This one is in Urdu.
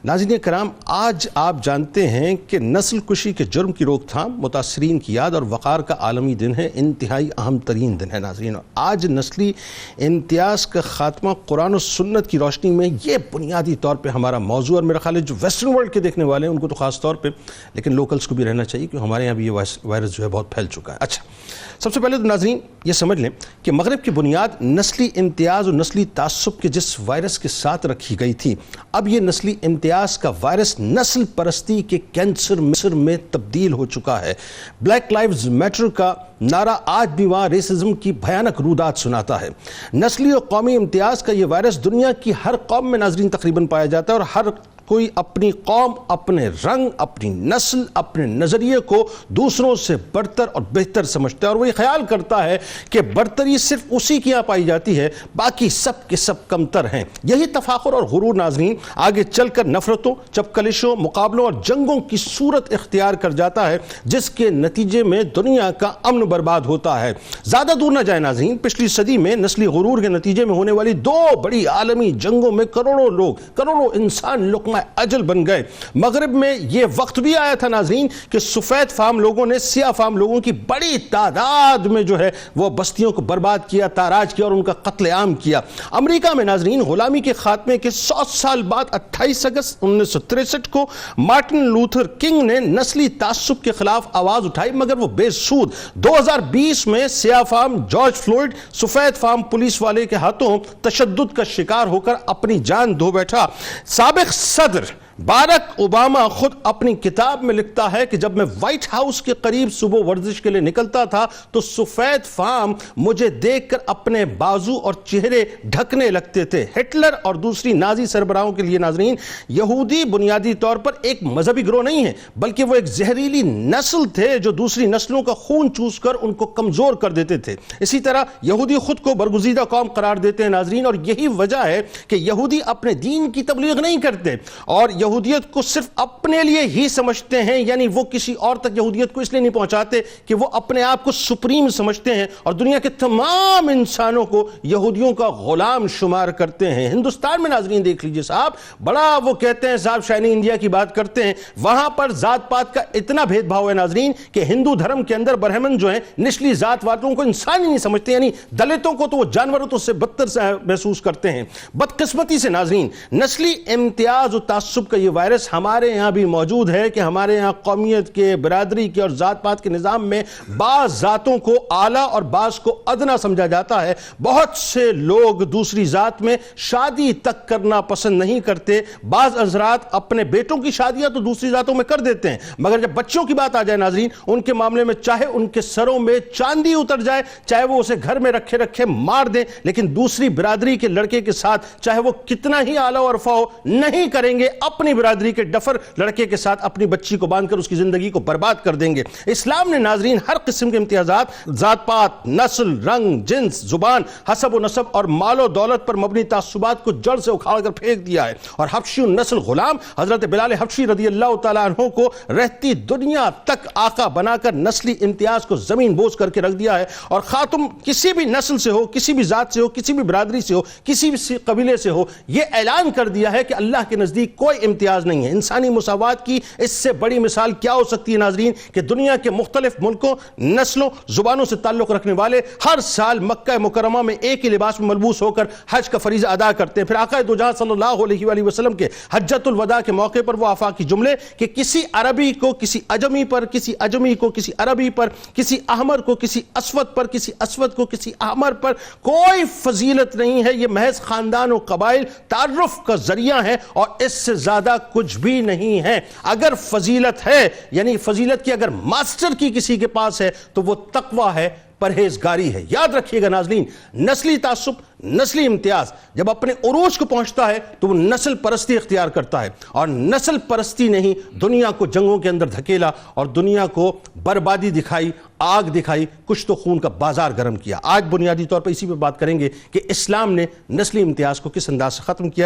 ناظرین کرام، آج آپ جانتے ہیں کہ نسل کشی کے جرم کی روک تھام، متاثرین کی یاد اور وقار کا عالمی دن ہے، انتہائی اہم ترین دن ہے ناظرین۔ آج نسلی امتیاز کا خاتمہ قرآن و سنت کی روشنی میں یہ بنیادی طور پہ ہمارا موضوع، اور میرا خیال ہے جو ویسٹرن ورلڈ کے دیکھنے والے ہیں ان کو تو خاص طور پہ، لیکن لوکلز کو بھی رہنا چاہیے کہ ہمارے یہاں بھی یہ وائرس جو ہے بہت پھیل چکا ہے۔ اچھا، سب سے پہلے تو ناظرین یہ سمجھ لیں کہ مغرب کی بنیاد نسلی امتیاز اور نسلی تعصب کے جس وائرس کے ساتھ رکھی گئی تھی، اب یہ نسلی امتیاز کا وائرس نسل پرستی کے کینسر مصر میں تبدیل ہو چکا ہے۔ بلیک لائیوز میٹر کا نعرہ آج بھی وہاں ریسزم کی بھیانک رودات سناتا ہے۔ نسلی اور قومی امتیاز کا یہ وائرس دنیا کی ہر قوم میں ناظرین تقریباً پایا جاتا ہے، اور ہر کوئی اپنی قوم، اپنے رنگ، اپنی نسل، اپنے نظریے کو دوسروں سے برتر اور بہتر سمجھتا ہے، اور وہ یہ خیال کرتا ہے کہ برتری صرف اسی کی یہاں پائی جاتی ہے، باقی سب کے سب کمتر ہیں۔ یہی تفاخر اور غرور ناظرین آگے چل کر نفرتوں، چپکلشوں، مقابلوں اور جنگوں کی صورت اختیار کر جاتا ہے، جس کے نتیجے میں دنیا کا امن برباد ہوتا ہے۔ زیادہ دور نہ جائے ناظرین، پچھلی صدی میں نسلی غرور کے نتیجے میں ہونے والی دو بڑی عالمی جنگوں میں کروڑوں لوگ، کروڑوں انسان لقمہ اجل بن گئے۔ مغرب میں یہ وقت بھی آیا تھا ناظرین کہ سفید فام لوگوں نے سیاہ فام لوگوں کی بڑی تعداد میں جو ہے وہ بستیوں کو برباد کیا، تاراج کیا اور ان کا قتل عام کیا۔ امریکہ میں ناظرین غلامی کے خاتمے کے 100 سال بعد 28 اگست 1963 کو مارٹن لوتھر کنگ نے نسلی تعصب کے خلاف آواز اٹھائی، مگر وہ بے سود۔ 2020 میں سیاہ فام جارج فلوئڈ سفید فام پولیس والے کے ہاتھوں تشدد کا شکار ہو کر اپنی جان دھو بیٹھا۔ سابق صدر باراک اوباما خود اپنی کتاب میں لکھتا ہے کہ جب میں وائٹ ہاؤس کے قریب صبح ورزش کے لیے نکلتا تھا تو سفید فام مجھے دیکھ کر اپنے بازو اور چہرے ڈھکنے لگتے تھے۔ ہٹلر اور دوسری نازی سربراہوں کے لیے ناظرین یہودی بنیادی طور پر ایک مذہبی گروہ نہیں ہے، بلکہ وہ ایک زہریلی نسل تھے جو دوسری نسلوں کا خون چوس کر ان کو کمزور کر دیتے تھے۔ اسی طرح یہودی خود کو برگزیدہ قوم قرار دیتے ہیں ناظرین، اور یہی وجہ ہے کہ یہودی اپنے دین کی تبلیغ نہیں کرتے اور یہودیت کو صرف اپنے لیے ہی سمجھتے ہیں، یعنی وہ کسی اور تک یہودیت کو اس لیے نہیں پہنچاتے کہ وہ اپنے آپ کو سپریم سمجھتے ہیں اور دنیا کے تمام انسانوں کو یہودیوں کا غلام شمار کرتے ہیں۔ ہندوستان میں ناظرین دیکھ لیجئے صاحب، بڑا وہ کہتے ہیں صاحب شائنی انڈیا کی بات کرتے ہیں، وہاں پر ذات پات کا اتنا بھید بھاؤ ہے ناظرین کہ ہندو دھرم کے اندر برہمن جو ہیں نچلی ذات والوں کو انسان ہی نہیں سمجھتے، یعنی دلتوں کو تو وہ جانوروں سے بدتر محسوس کرتے ہیں۔ بدقسمتی سے ناظرین نسلی امتیاز و تعصب کا یہ وائرس ہمارے یہاں بھی موجود ہے کہ ہمارے یہاں قومیت کے، برادری کے اور ذات پات کے نظام میں بعض ذاتوں کو اعلیٰ اور بعض کو ادنا سمجھا جاتا ہے۔ بہت سے لوگ دوسری ذات میں شادی تک کرنا پسند نہیں کرتے۔ بعض حضرات اپنے بیٹوں کی شادیاں تو دوسری ذاتوں میں کر دیتے ہیں، مگر جب بچوں کی بات آ جائے ناظرین ان کے معاملے میں چاہے ان کے سروں میں چاندی اتر جائے، چاہے وہ اسے گھر میں رکھے مار دیں، لیکن دوسری برادری کے لڑکے کے ساتھ چاہے وہ کتنا ہی اعلیٰ و رفع ہو نہیں کریں گے۔ اپنی برادری کے ڈفر لڑکے کے ساتھ اپنی بچی کو باندھ کر اس کی زندگی کو برباد کر دیں گے۔ اسلام نے ناظرین ہر قسم کے امتیازات، ذات پات، نسل، رنگ، جنس، زبان، حسب و نسب اور مال و دولت پر مبنی تعصبات کو جڑ سے اکھاڑ کر پھینک دیا ہے، اور حبشی نسل غلام حضرت بلال حبشی رضی اللہ تعالیٰ عنہ کو رہتی دنیا تک آقا بنا کر نسلی امتیاز کو زمین بوس کر کے رکھ دیا ہے۔ اور خاتم کسی بھی نسل سے ہو، کسی بھی ذات سے ہو، کسی بھی برادری سے ہو، کسی بھی قبیلے سے ہو، یہ اعلان کر دیا ہے کہ اللہ کے نزدیک کوئی امتیاز نہیں ہے۔ انسانی مساوات کی اس سے بڑی مثال کیا ہو سکتی ہے ناظرین کہ دنیا کے مختلف ملکوں، نسلوں، زبانوں سے تعلق رکھنے والے ہر سال مکہ مکرمہ میں ایک ہی لباس میں ملبوس ہو کر حج کا فریضہ ادا کرتے ہیں۔ پھر آقا دو جہاں صلی اللہ علیہ وآلہ وسلم کے حجۃ الوداع کے موقع پر وہ آفاقی جملے کہ کسی عربی کو کسی اجمی پر، کسی اجمی کو کسی عربی پر، کسی احمر کو کسی اسود پر، کسی اسود کو کسی احمر پر کوئی فضیلت نہیں ہے، یہ محض خاندان و قبائل تعارف کا ذریعہ ہے اور اس سے زیادہ کچھ بھی نہیں ہے۔ اگر فضیلت ہے، یعنی فضیلت کی اگر ماسٹر کی کسی کے پاس ہے تو وہ تقوی ہے، پرہیزگاری ہے۔ یاد رکھیے گا ناظرین، نسلی تعصب، نسلی امتیاز جب اپنے عروج کو پہنچتا ہے تو وہ نسل پرستی اختیار کرتا ہے، اور نسل پرستی نے ہی دنیا کو جنگوں کے اندر دھکیلا اور دنیا کو بربادی دکھائی، آگ دکھائی، کچھ تو خون کا بازار گرم کیا۔ آج بنیادی طور پر اسی پہ بات کریں گے کہ اسلام نے نسلی امتیاز کو کس انداز سے ختم کیا۔